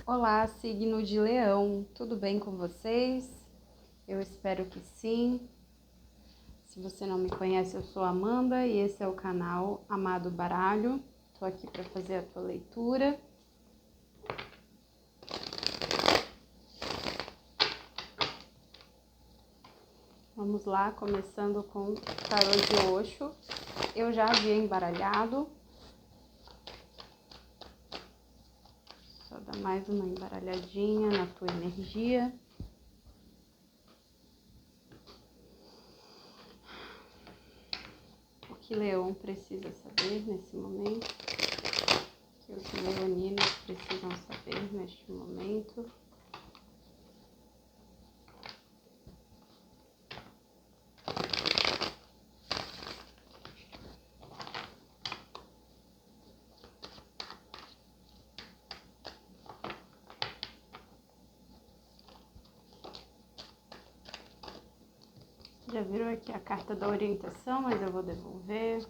Olá, signo de Leão, tudo bem com vocês? Eu espero que sim. Se você não me conhece, eu sou Amanda e esse é o canal Amado Baralho. Tô aqui para fazer a tua leitura. Vamos lá, começando com o tarô de Osho. Eu já havia embaralhado. Só dar mais uma embaralhadinha na tua energia. O que Leão precisa saber nesse momento? O que os leoninos precisam saber neste momento? Já viram aqui a carta da orientação, mas eu vou devolver.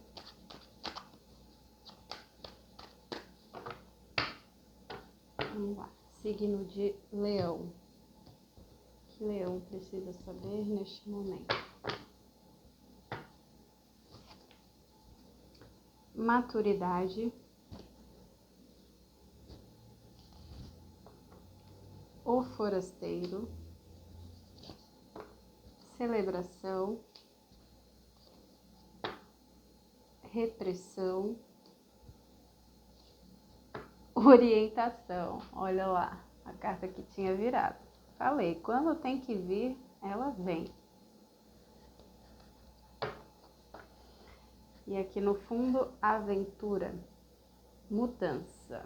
Vamos lá, signo de Leão. O que Leão precisa saber neste momento? Maturidade. O forasteiro. Celebração. Repressão. Orientação. Olha lá, a carta que tinha virado. Falei, quando tem que vir, ela vem. E aqui no fundo, aventura. Mudança.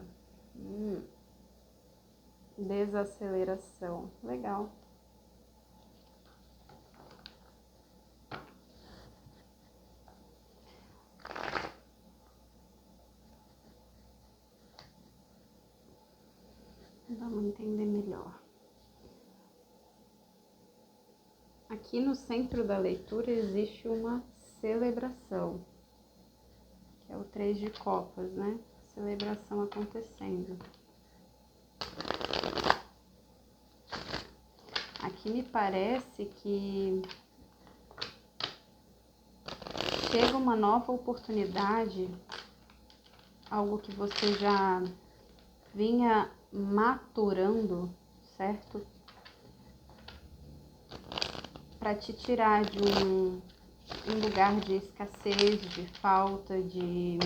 Desaceleração. Legal. Vamos entender melhor. Aqui no centro da leitura existe uma celebração, que é o 3 de copas, né? Celebração acontecendo. Aqui me parece que chega uma nova oportunidade, algo que você já vinha maturando, certo? Para te tirar de um lugar de escassez, de falta, de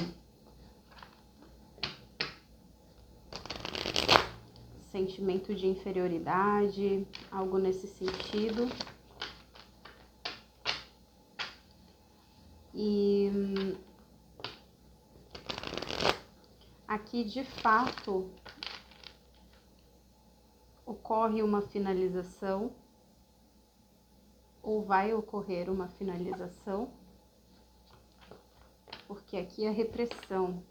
sentimento de inferioridade, algo nesse sentido. E aqui de fato ocorre uma finalização, ou vai ocorrer uma finalização, porque aqui a repressão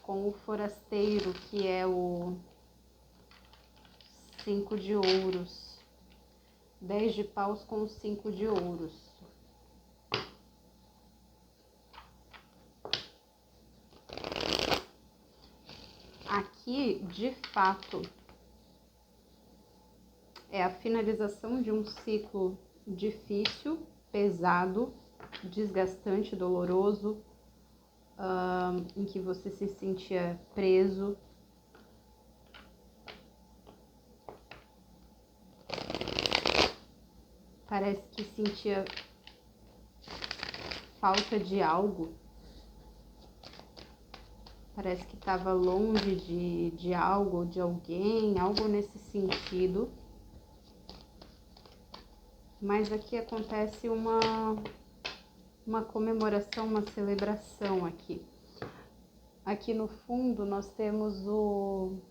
com o forasteiro, que é o 5 de ouros, 10 de paus com o 5 de ouros. Aqui, de fato, é a finalização de um ciclo difícil, pesado, desgastante, doloroso, em que você se sentia preso. Parece que sentia falta de algo. Parece que estava longe de algo, de alguém, algo nesse sentido. Mas aqui acontece uma comemoração, uma celebração aqui. Aqui no fundo nós temos o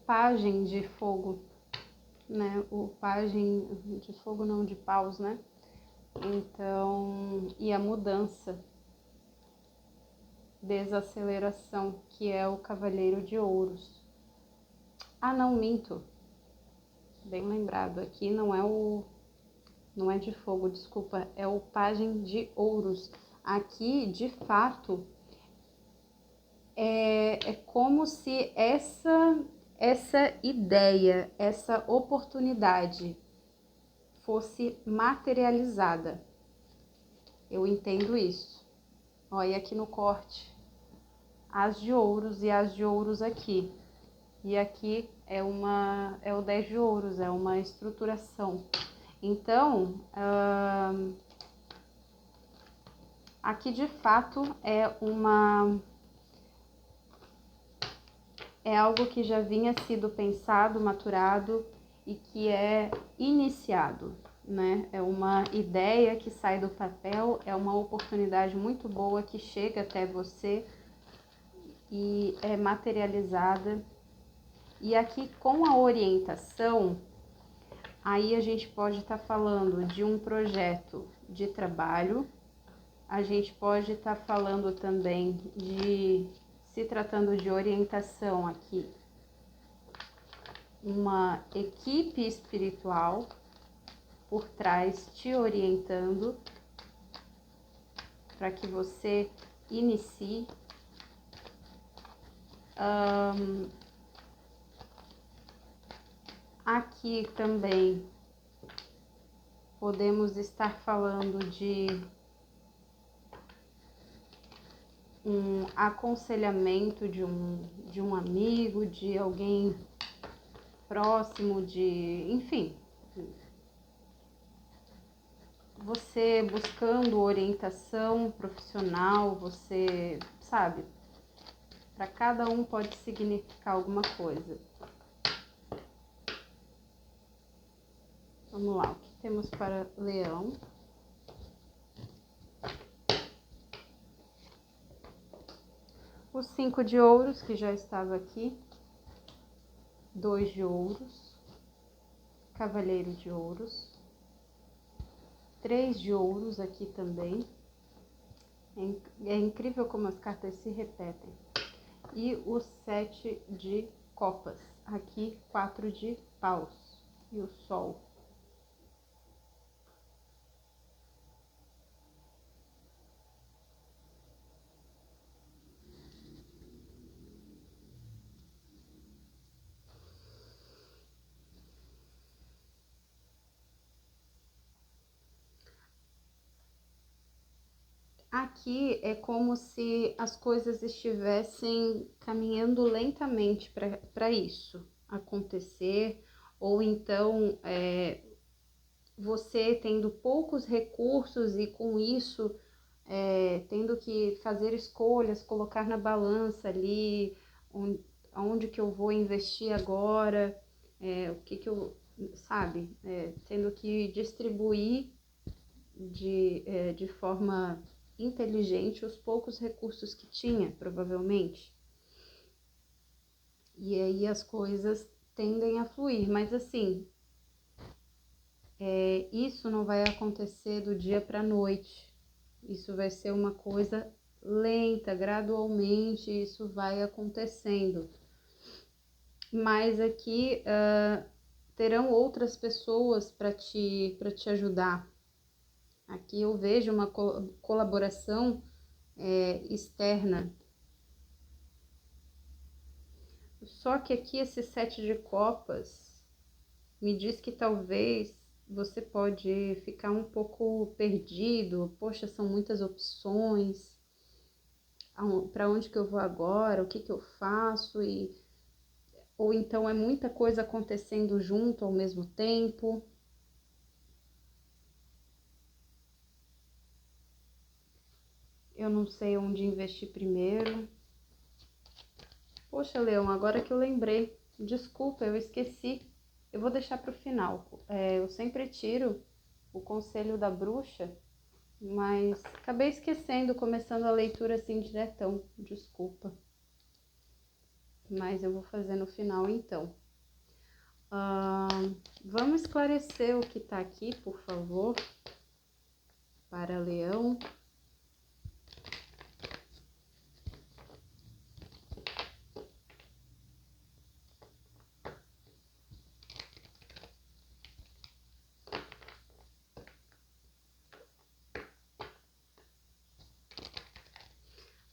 pajem de fogo, né? O pajem de fogo, não, de paus, né? Então, e a mudança, desaceleração, que é o cavaleiro de ouros. Ah, não, minto. Bem lembrado, aqui não é de fogo, desculpa, é o pajem de ouros. Aqui, de fato, é como se essa ideia, essa oportunidade fosse materializada. Eu entendo isso. Olha aqui no corte, as de ouros e as de ouros aqui. E aqui é o 10 de ouros, é uma estruturação. Então, aqui de fato é algo que já vinha sido pensado, maturado e que é iniciado, né? É uma ideia que sai do papel, é uma oportunidade muito boa que chega até você e é materializada. E aqui com a orientação, aí a gente pode estar falando de um projeto de trabalho, a gente pode estar falando também se tratando de orientação aqui, uma equipe espiritual por trás te orientando para que você inicie. Aqui também podemos estar falando de um aconselhamento de um amigo, de alguém próximo, enfim, você buscando orientação profissional, você sabe, para cada um pode significar alguma coisa. Vamos lá, o que temos para Leão? O 5 de ouros, que já estava aqui. 2 de ouros. Cavaleiro de ouros. 3 de ouros aqui também. É incrível como as cartas se repetem. E o 7 de copas. Aqui, 4 de paus. E o sol. Aqui é como se as coisas estivessem caminhando lentamente para isso acontecer, ou então você tendo poucos recursos e com isso tendo que fazer escolhas, colocar na balança ali onde que eu vou investir agora, o que eu, sabe, tendo que distribuir de forma inteligente os poucos recursos que tinha, provavelmente. E aí as coisas tendem a fluir, mas assim, isso não vai acontecer do dia para a noite. Isso vai ser uma coisa lenta, gradualmente isso vai acontecendo. Mas aqui terão outras pessoas para te ajudar. Aqui eu vejo uma colaboração externa. Só que aqui esse 7 de copas me diz que talvez você pode ficar um pouco perdido. Poxa, são muitas opções. Para onde que eu vou agora? O que que eu faço? Ou então é muita coisa acontecendo junto ao mesmo tempo. Eu não sei onde investir primeiro. Poxa, Leão, agora que eu lembrei. Desculpa, eu esqueci. Eu vou deixar para o final. Eu sempre tiro o conselho da bruxa, mas acabei esquecendo, começando a leitura assim diretão. Desculpa. Mas eu vou fazer no final então. Vamos esclarecer o que está aqui, por favor, para Leão.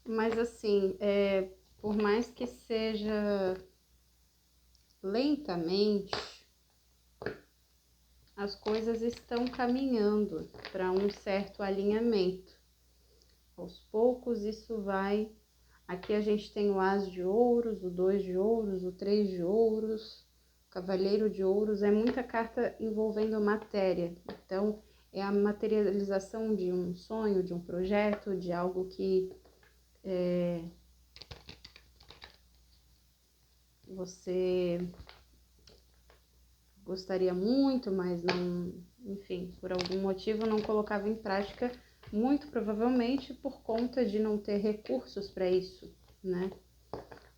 Mas assim, por mais que seja lentamente, as coisas estão caminhando para um certo alinhamento. Aos poucos isso vai. Aqui a gente tem o As de Ouros, o 2 de Ouros, o 3 de Ouros, o Cavaleiro de Ouros. É muita carta envolvendo matéria. Então, é a materialização de um sonho, de um projeto, de algo que você gostaria muito, mas não, enfim, por algum motivo não colocava em prática, muito provavelmente por conta de não ter recursos para isso, né?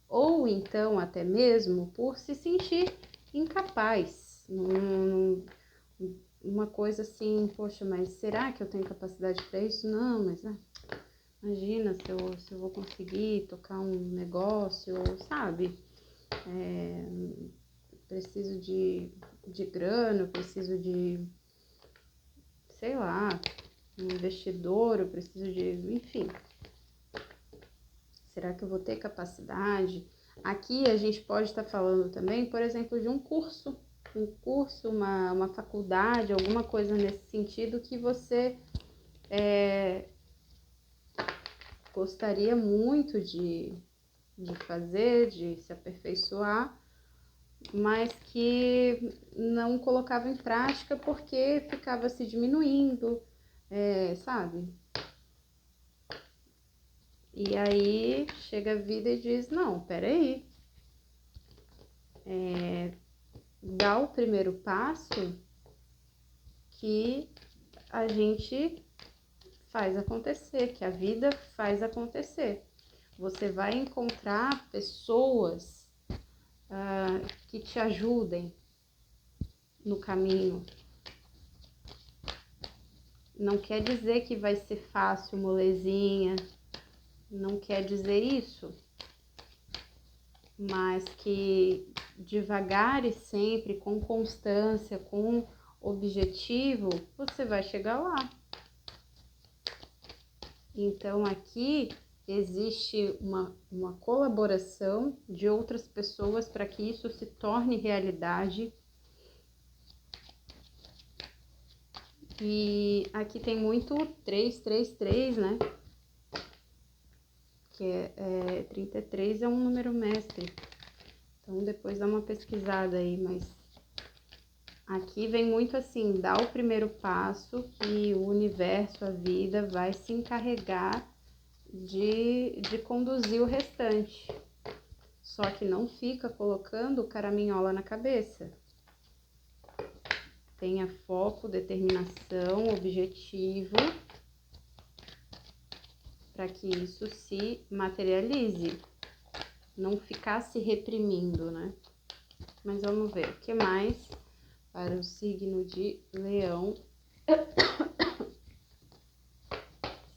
Ou então até mesmo por se sentir incapaz, uma coisa assim, poxa, mas será que eu tenho capacidade para isso? Não, mas imagina se eu vou conseguir tocar um negócio, sabe? Preciso de grana, eu preciso de, sei lá, um investidor, eu preciso de, enfim. Será que eu vou ter capacidade? Aqui a gente pode estar falando também, por exemplo, de um curso, uma faculdade, alguma coisa nesse sentido que você gostaria muito de fazer, de se aperfeiçoar, mas que não colocava em prática porque ficava se diminuindo, sabe? E aí chega a vida e diz, não, peraí, dá o primeiro passo que a gente faz acontecer, que a vida faz acontecer. Você vai encontrar pessoas que te ajudem no caminho. Não quer dizer que vai ser fácil, molezinha, não quer dizer isso, mas que devagar e sempre, com constância, com objetivo, você vai chegar lá. Então aqui existe uma colaboração de outras pessoas para que isso se torne realidade. E aqui tem muito 333, né? Que é 33 é um número mestre. Então depois dá uma pesquisada aí, mas aqui vem muito assim, dá o primeiro passo que o universo, a vida vai se encarregar de conduzir o restante. Só que não fica colocando caraminhola na cabeça. Tenha foco, determinação, objetivo, para que isso se materialize. Não ficar se reprimindo, né? Mas vamos ver o que mais para o signo de Leão.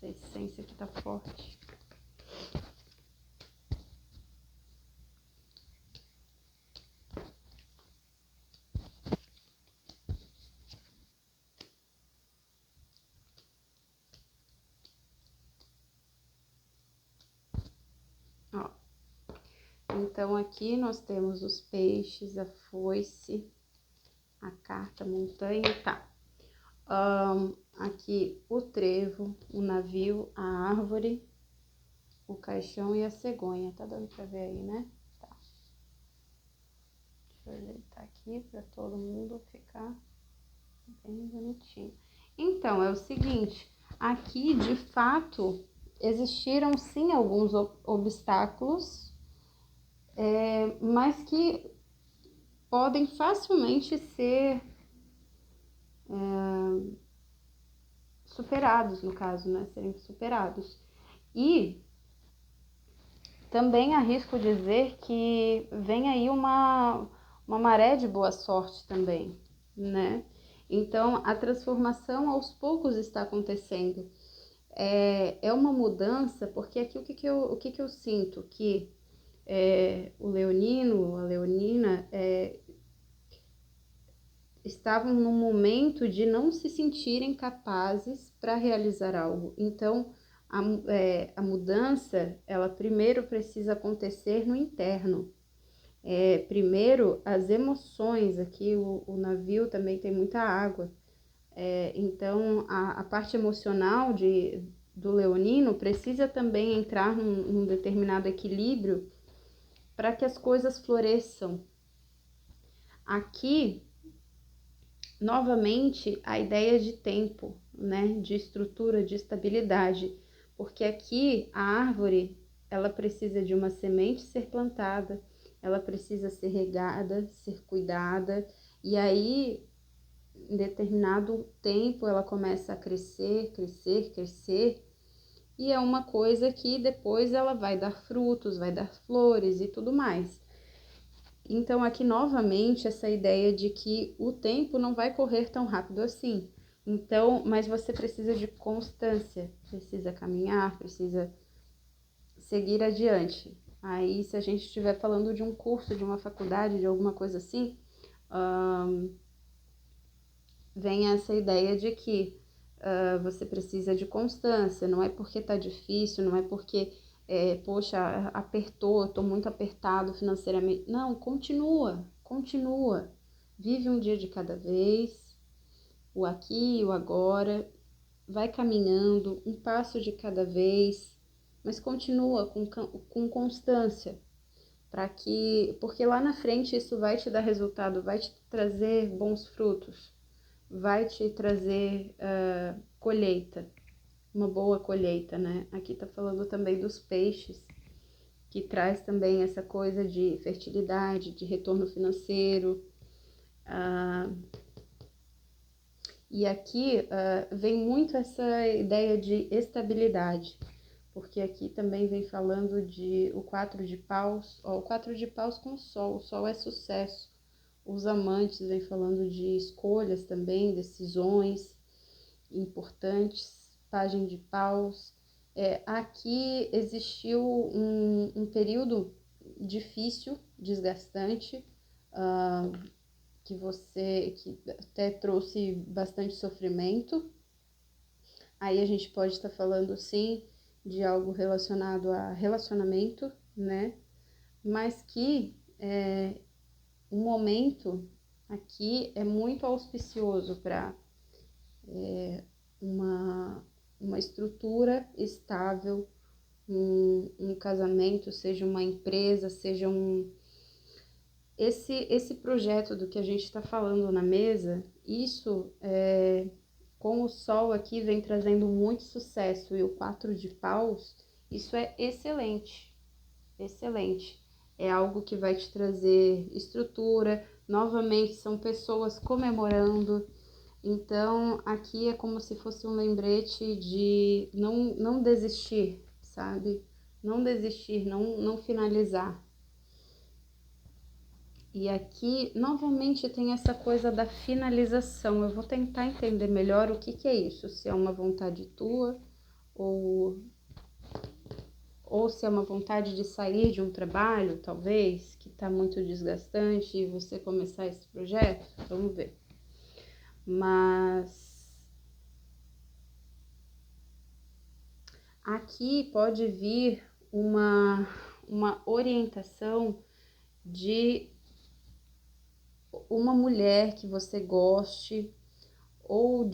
Essa essência aqui tá forte. Ó. Então aqui nós temos os peixes, a foice, a carta montanha, tá. Aqui o trevo, o navio, a árvore, o caixão e a cegonha. Tá dando pra ver aí, né? Tá. Deixa eu ajeitar aqui pra todo mundo ficar bem bonitinho. Então, é o seguinte, aqui de fato existiram sim alguns obstáculos, mas que podem facilmente ser superados, no caso, né? Serem superados. E também arrisco dizer que vem aí uma maré de boa sorte também, né? Então, a transformação aos poucos está acontecendo. É uma mudança, porque aqui o que eu sinto? Que o leonino, a leonina, estavam num momento de não se sentirem capazes para realizar algo. Então, A mudança, ela primeiro precisa acontecer no interno. Primeiro, as emoções, aqui o navio também tem muita água. Então, a parte emocional do leonino precisa também entrar num determinado equilíbrio para que as coisas floresçam. Aqui, novamente, a ideia de tempo, né? De estrutura, de estabilidade. Porque aqui a árvore, ela precisa de uma semente ser plantada, ela precisa ser regada, ser cuidada, e aí, em determinado tempo, ela começa a crescer, crescer, crescer, e é uma coisa que depois ela vai dar frutos, vai dar flores e tudo mais. Então, aqui novamente, essa ideia de que o tempo não vai correr tão rápido assim. Então, mas você precisa de constância, precisa caminhar, precisa seguir adiante. Aí, se a gente estiver falando de um curso, de uma faculdade, de alguma coisa assim, vem essa ideia de que você precisa de constância, não é porque tá difícil, não é porque, poxa, apertou, tô muito apertado financeiramente. Não, continua. Vive um dia de cada vez, o aqui e o agora, vai caminhando, um passo de cada vez, mas continua com constância, porque lá na frente isso vai te dar resultado, vai te trazer bons frutos, vai te trazer colheita, uma boa colheita, né? Aqui tá falando também dos peixes, que traz também essa coisa de fertilidade, de retorno financeiro. E aqui vem muito essa ideia de estabilidade, porque aqui também vem falando de o 4 de paus, o 4 de paus com o sol é sucesso. Os amantes vem falando de escolhas também, decisões importantes, página de paus. Aqui existiu um período difícil, desgastante, que até trouxe bastante sofrimento. Aí a gente pode estar falando sim de algo relacionado a relacionamento, né? Mas que o momento aqui é muito auspicioso para uma estrutura estável, um casamento, seja uma empresa, seja esse projeto do que a gente está falando na mesa, isso com o sol aqui vem trazendo muito sucesso, e o 4 de paus, isso é excelente, excelente. É algo que vai te trazer estrutura, novamente são pessoas comemorando. Então, aqui é como se fosse um lembrete de não desistir, sabe? Não desistir, não finalizar. E aqui, novamente, tem essa coisa da finalização. Eu vou tentar entender melhor o que é isso. Se é uma vontade tua ou se é uma vontade de sair de um trabalho, talvez, que está muito desgastante e você começar esse projeto. Vamos ver. Mas aqui pode vir uma orientação de uma mulher que você goste, ou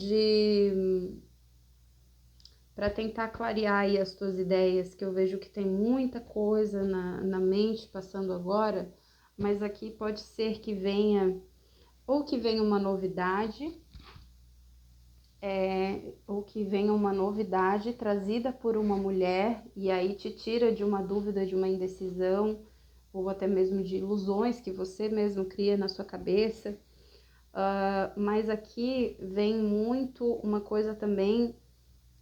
para tentar clarear aí as tuas ideias, que eu vejo que tem muita coisa na mente passando agora, mas aqui pode ser que venha uma novidade, ou que venha uma novidade trazida por uma mulher, e aí te tira de uma dúvida, de uma indecisão, ou até mesmo de ilusões que você mesmo cria na sua cabeça. Mas aqui vem muito uma coisa também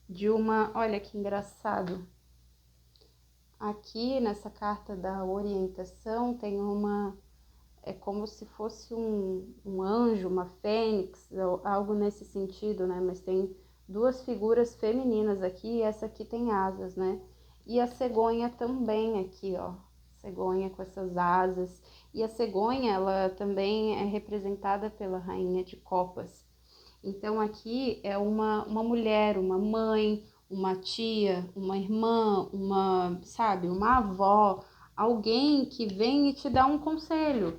de olha que engraçado, aqui nessa carta da orientação tem é como se fosse um anjo, uma fênix, algo nesse sentido, né? Mas tem duas figuras femininas aqui, e essa aqui tem asas, né? E a cegonha também aqui, ó, cegonha com essas asas. E a cegonha, ela também é representada pela rainha de copas. Então aqui é uma mulher, uma mãe, uma tia, uma irmã, sabe, uma avó, alguém que vem e te dá um conselho,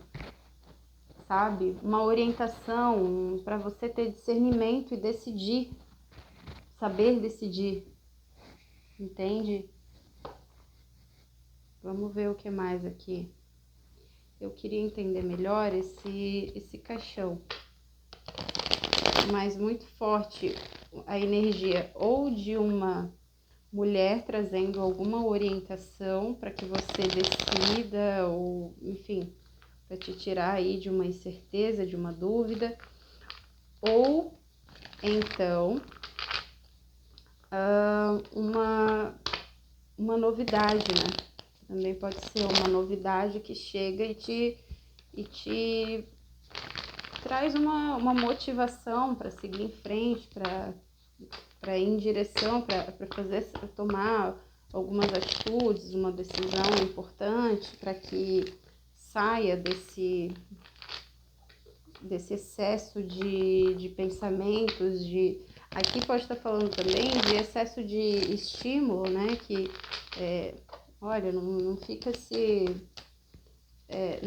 sabe? Uma orientação para você ter discernimento e decidir, saber decidir, entende? Vamos ver o que mais aqui. Eu queria entender melhor esse caixão, mas muito forte a energia ou de uma mulher trazendo alguma orientação para que você decida, ou enfim, para te tirar aí de uma incerteza, de uma dúvida, ou então uma novidade, né? Também pode ser uma novidade que chega e te traz uma motivação para seguir em frente, para ir em direção, para tomar algumas atitudes, uma decisão importante para que saia desse excesso de pensamentos, aqui pode estar falando também de excesso de estímulo, né? Que, olha, não fica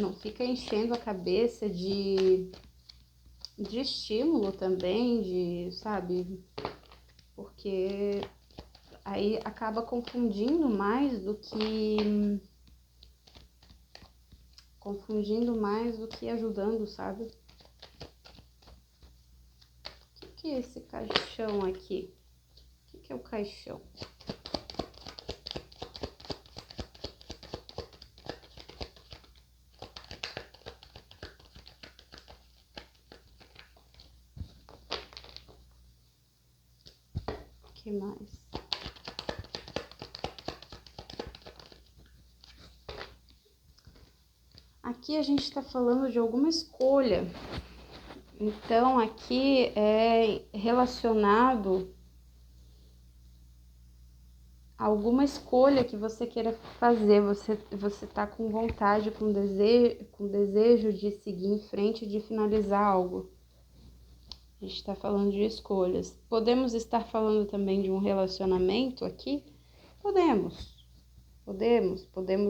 não fica enchendo a cabeça de estímulo também, sabe? Porque aí acaba confundindo mais do que ajudando, sabe? O que é esse caixão aqui? O que é o caixão? O que mais? Aqui a gente está falando de alguma escolha. Então, aqui é relacionado a alguma escolha que você queira fazer. Você tá com vontade, com desejo de seguir em frente, de finalizar algo. A gente está falando de escolhas. Podemos estar falando também de um relacionamento aqui? Podemos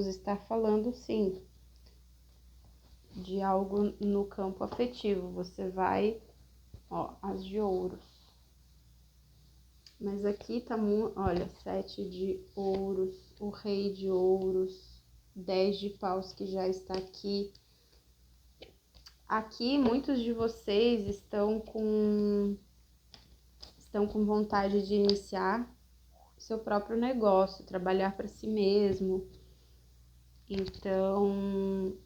estar falando, sim, de algo no campo afetivo. Você vai, ó, as de ouros. Mas aqui tá, olha, 7 de ouros, o rei de ouros, 10 de paus que já está aqui. Aqui, muitos de vocês estão com vontade de iniciar seu próprio negócio, trabalhar para si mesmo. Então,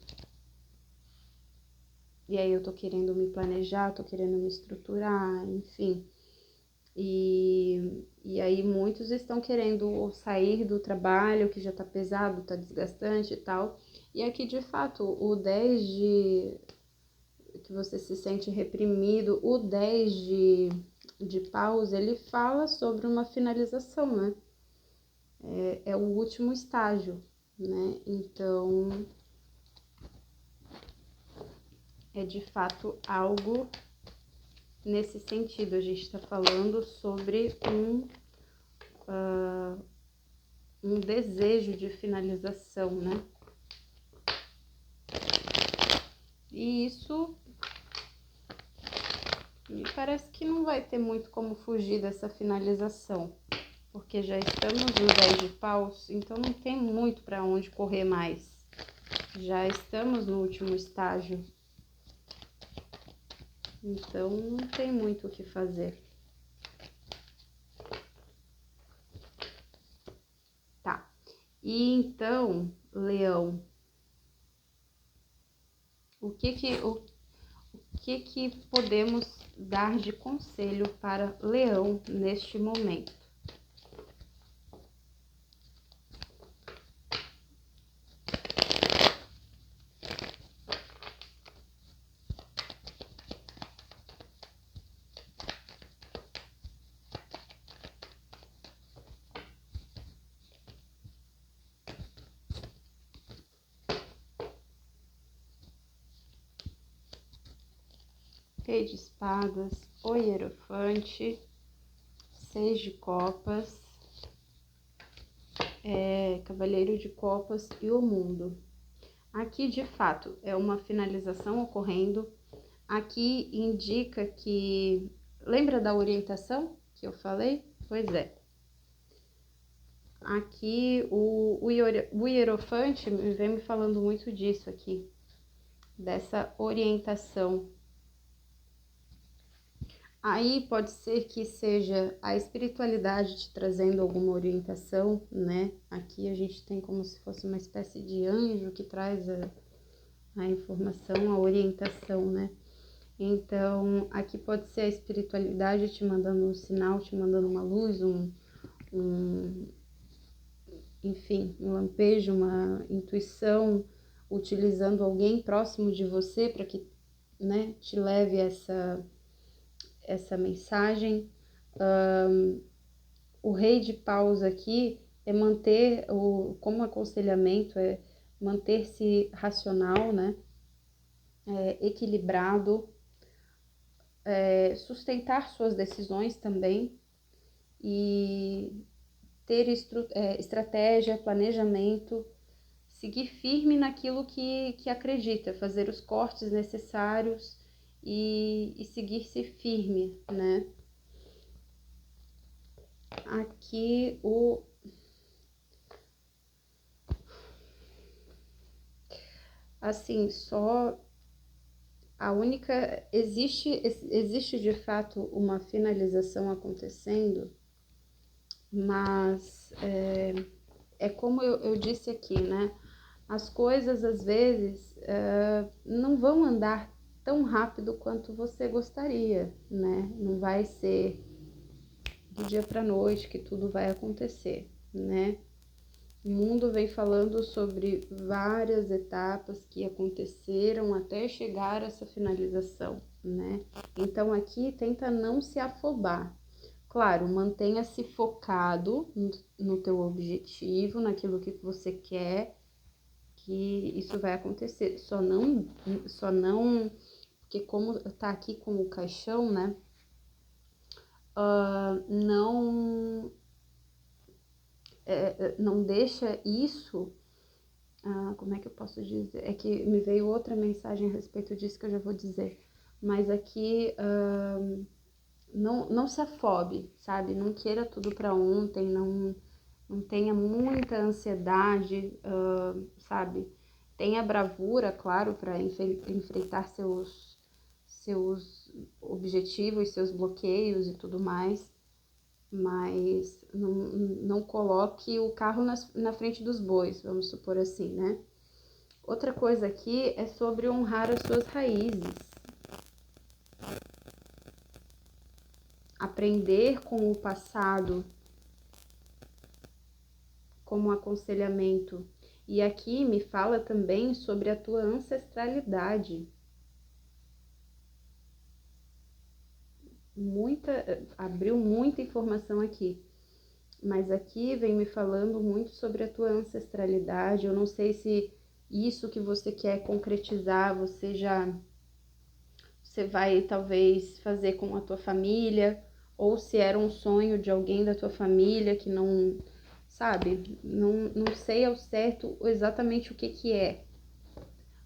e aí eu tô querendo me planejar, tô querendo me estruturar, enfim. E aí muitos estão querendo sair do trabalho que já tá pesado, tá desgastante e tal. E aqui, de fato, o 10 de... que você se sente reprimido, o 10 de paus, ele fala sobre uma finalização, né? É o último estágio, né? Então, é de fato algo nesse sentido. A gente está falando sobre um desejo de finalização, né? E isso me parece que não vai ter muito como fugir dessa finalização, porque já estamos no 10 de paus, então não tem muito para onde correr mais. Já estamos no último estágio, então não tem muito o que fazer. Tá, e então, Leão, o que podemos dar de conselho para Leão neste momento? Rei de espadas, o hierofante, 6 de copas, Cavaleiro de Copas e o Mundo. Aqui, de fato, é uma finalização ocorrendo. Aqui indica que... Lembra da orientação que eu falei? Pois é. Aqui, o Hierofante vem me falando muito disso aqui. Dessa orientação. Aí pode ser que seja a espiritualidade te trazendo alguma orientação, né? Aqui a gente tem como se fosse uma espécie de anjo que traz a informação, a orientação, né? Então, aqui pode ser a espiritualidade te mandando um sinal, te mandando uma luz, enfim, um lampejo, uma intuição, utilizando alguém próximo de você para que, né, te leve essa mensagem. O rei de paus aqui é manter, como aconselhamento, é manter-se racional, né? Equilibrado, sustentar suas decisões também e ter estratégia, planejamento, seguir firme naquilo que acredita, fazer os cortes necessários e seguir-se firme, né? Aqui assim, só a única... Existe de fato uma finalização acontecendo, mas é como eu disse aqui, né? As coisas às vezes não vão andar tão rápido quanto você gostaria, né? Não vai ser do dia para noite que tudo vai acontecer, né? O mundo vem falando sobre várias etapas que aconteceram até chegar a essa finalização, né? Então aqui tenta não se afobar. Claro, mantenha-se focado no teu objetivo, naquilo que você quer, que isso vai acontecer. Só não, porque como tá aqui com o caixão, né? Não deixa isso... como é que eu posso dizer? É que me veio outra mensagem a respeito disso que eu já vou dizer. Mas aqui, não se afobe, sabe? Não queira tudo para ontem, não tenha muita ansiedade, sabe? Tenha bravura, claro, para enfrentar seus objetivos, seus bloqueios e tudo mais. Mas não coloque o carro na frente dos bois, vamos supor assim, né? Outra coisa aqui é sobre honrar as suas raízes. Aprender com o passado como aconselhamento. E aqui me fala também sobre a tua ancestralidade. Abriu muita informação aqui. Mas aqui vem me falando muito sobre a tua ancestralidade. Eu não sei se isso que você quer concretizar, você vai talvez fazer com a tua família, ou se era um sonho de alguém da tua família que não, sabe? Não sei ao certo exatamente o que é.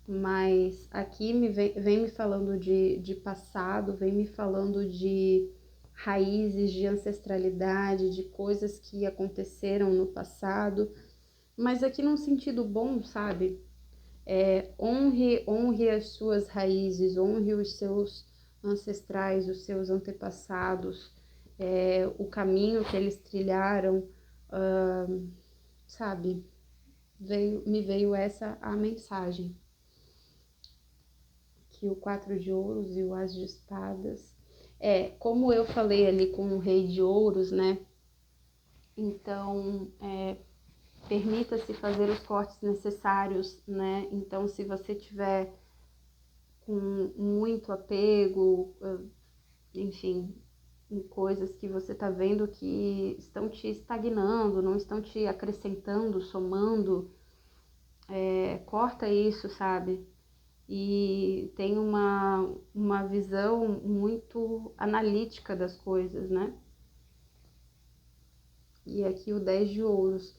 Mas aqui vem me falando de passado, vem me falando de raízes, de ancestralidade, de coisas que aconteceram no passado, mas aqui num sentido bom, sabe? Honre as suas raízes, honre os seus ancestrais, os seus antepassados, o caminho que eles trilharam, sabe? Me veio essa a mensagem. Que o 4 de ouros e o as de espadas. Como eu falei ali com o rei de ouros, né? Então, permita-se fazer os cortes necessários, né? Então, se você tiver com muito apego, enfim, em coisas que você tá vendo que estão te estagnando, não estão te acrescentando, somando, corta isso, sabe? E tem uma visão muito analítica das coisas, né? E aqui o 10 de ouros.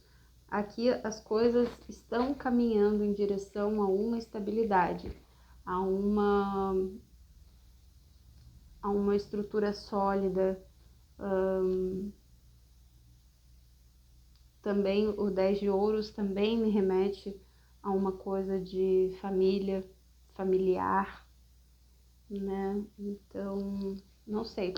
aqui as coisas estão caminhando em direção a uma estabilidade, a uma estrutura sólida. Também o 10 de ouros também me remete a uma coisa de família, familiar, né? Então, não sei,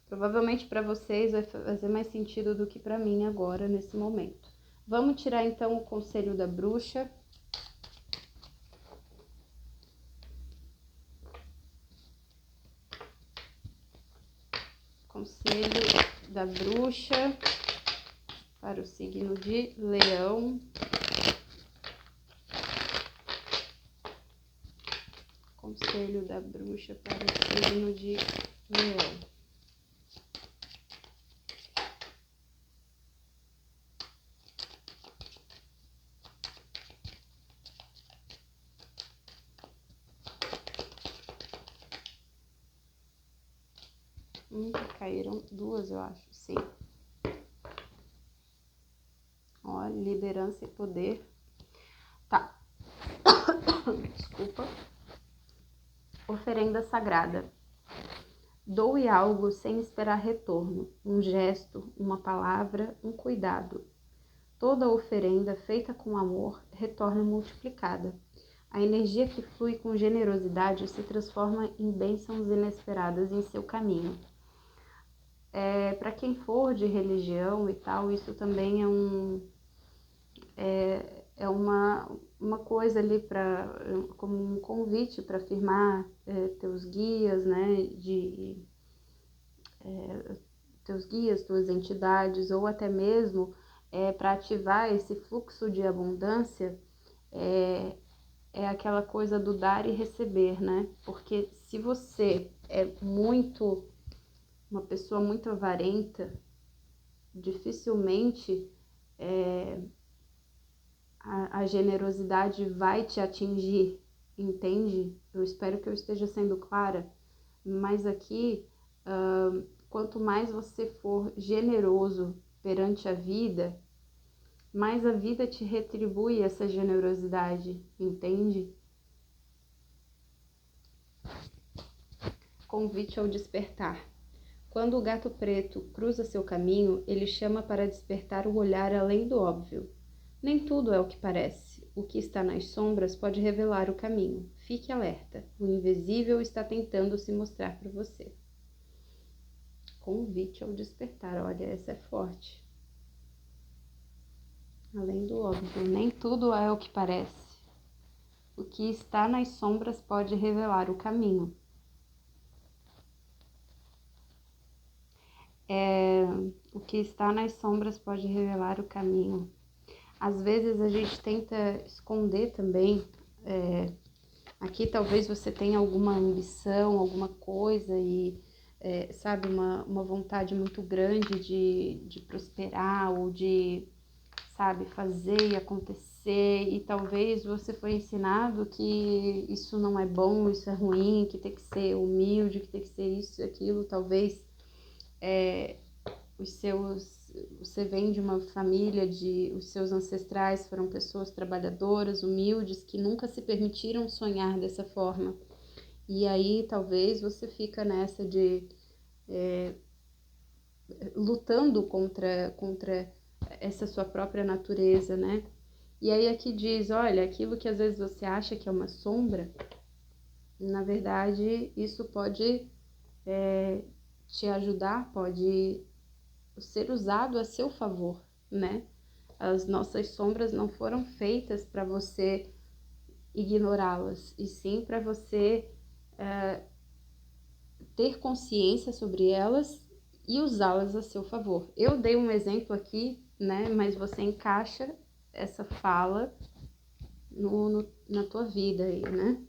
provavelmente para vocês vai fazer mais sentido do que para mim agora, nesse momento. Vamos tirar então o conselho da bruxa. Conselho da bruxa para o signo de Leão. Conselho da bruxa para o signo de Leão. Caíram duas, eu acho, sim. Ó, liderança e poder. Tá. Desculpa. Oferenda sagrada. Doe algo sem esperar retorno. Um gesto, uma palavra, um cuidado. Toda oferenda feita com amor retorna multiplicada. A energia que flui com generosidade se transforma em bênçãos inesperadas em seu caminho. Para quem for de religião e tal, isso também é uma coisa ali como um convite para firmar teus guias, né? Teus guias, tuas entidades, ou até mesmo para ativar esse fluxo de abundância. É aquela coisa do dar e receber, né? Porque se você é uma pessoa muito avarenta, dificilmente a generosidade vai te atingir, entende? Eu espero que eu esteja sendo clara, mas aqui, quanto mais você for generoso perante a vida, mais a vida te retribui essa generosidade, entende? Convite ao despertar. Quando o gato preto cruza seu caminho, ele chama para despertar o olhar além do óbvio. Nem tudo é o que parece. O que está nas sombras pode revelar o caminho. Fique alerta. O invisível está tentando se mostrar para você. Convite ao despertar. Olha, essa é forte. Além do óbvio. Nem tudo é o que parece. O que está nas sombras pode revelar o caminho. O que está nas sombras pode revelar o caminho. Às vezes a gente tenta esconder também. Aqui talvez você tenha alguma ambição, alguma coisa e, sabe, uma vontade muito grande de prosperar ou de, sabe, fazer e acontecer. E talvez você foi ensinado que isso não é bom, isso é ruim, que tem que ser humilde, que tem que ser isso e aquilo. Talvez você vem de uma família os seus ancestrais foram pessoas trabalhadoras, humildes, que nunca se permitiram sonhar dessa forma. E aí talvez você fica nessa de lutando contra essa sua própria natureza, né? E aí aqui diz, olha, aquilo que às vezes você acha que é uma sombra, na verdade isso pode te ajudar, pode ser usado a seu favor, né? As nossas sombras não foram feitas para você ignorá-las, e sim para você ter consciência sobre elas e usá-las a seu favor. Eu dei um exemplo aqui, né? Mas você encaixa essa fala na tua vida aí, né?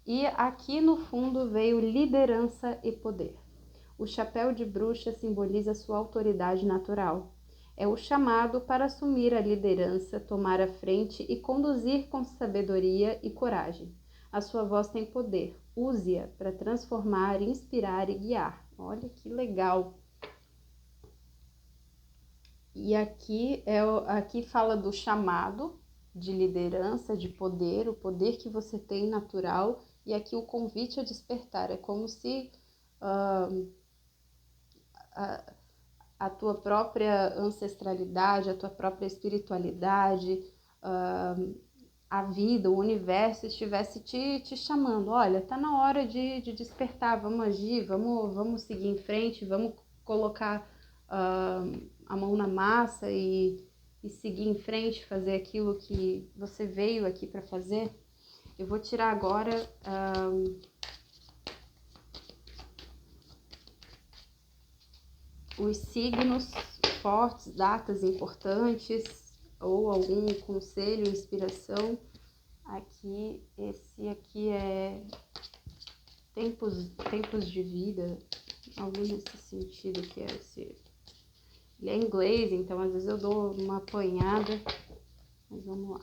E aqui no fundo veio liderança e poder. O chapéu de bruxa simboliza sua autoridade natural. É o chamado para assumir a liderança, tomar a frente e conduzir com sabedoria e coragem. A sua voz tem poder. Use-a para transformar, inspirar e guiar. Olha que legal! E aqui fala do chamado de liderança, de poder, o poder que você tem natural, e aqui o convite a despertar. É como se a tua própria ancestralidade, a tua própria espiritualidade, a vida, o universo estivesse te chamando. Olha, tá na hora de despertar, vamos agir, vamos seguir em frente, vamos colocar a mão na massa e seguir em frente, fazer aquilo que você veio aqui para fazer. Eu vou tirar agora os signos fortes, datas importantes ou algum conselho, inspiração. Aqui, esse aqui é tempos de vida, algo nesse sentido que é esse. Ele é inglês, então às vezes eu dou uma apanhada, mas vamos lá.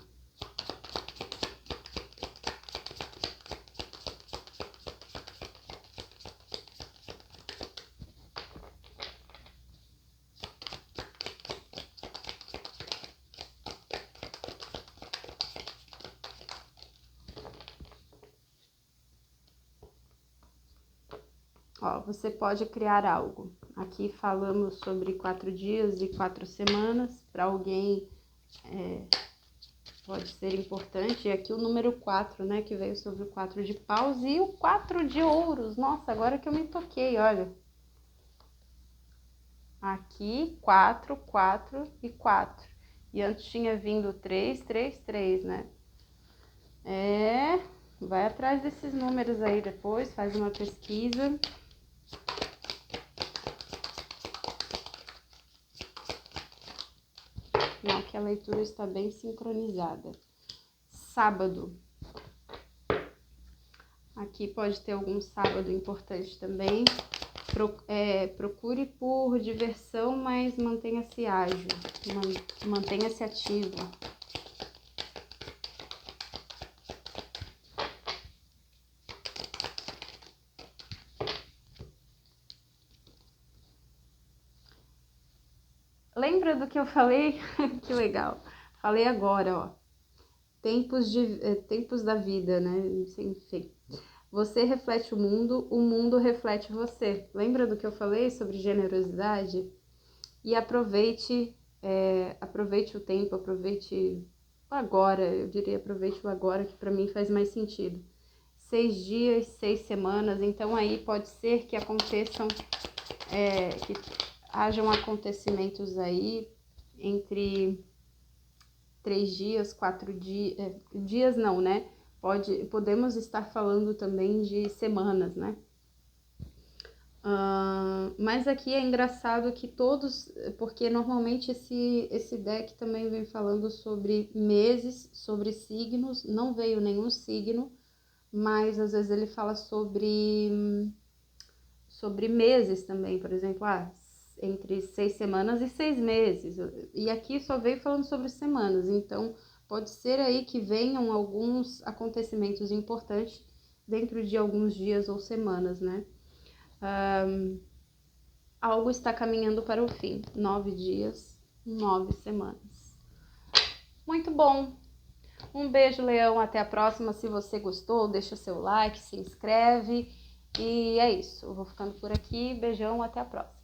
Ó, você pode criar algo. Aqui falamos sobre 4 dias e 4 semanas. Para alguém pode ser importante. E aqui o número 4, né? Que veio sobre o 4 de paus e o 4 de ouros. Nossa, agora que eu me toquei, olha. Aqui 4, 4 e 4. E antes tinha vindo 3, 3, 3, né? Vai atrás desses números aí depois, faz uma pesquisa. Não, que a leitura está bem sincronizada. Sábado. Aqui pode ter algum sábado importante também. Procure por diversão, mas mantenha-se ágil, mantenha-se ativo. Lembra do que eu falei? Que legal. Falei agora, ó. Tempos da vida, né? Enfim. Você reflete o mundo reflete você. Lembra do que eu falei sobre generosidade? E aproveite o tempo, aproveite agora, eu diria aproveite o agora, que para mim faz mais sentido. 6 dias, 6 semanas, então aí pode ser que aconteçam, que hajam acontecimentos aí entre 3 dias, 4 dias, dias não, né? Podemos estar falando também de semanas, né? Mas aqui é engraçado que todos, porque normalmente esse deck também vem falando sobre meses, sobre signos, não veio nenhum signo, mas às vezes ele fala sobre meses também, por exemplo, entre 6 semanas e 6 meses, e aqui só veio falando sobre semanas, então pode ser aí que venham alguns acontecimentos importantes dentro de alguns dias ou semanas, né? Algo está caminhando para o fim. 9 dias, 9 semanas. Muito bom! Um beijo, Leão. Até a próxima. Se você gostou, deixa seu like, se inscreve. E é isso. Eu vou ficando por aqui. Beijão, até a próxima.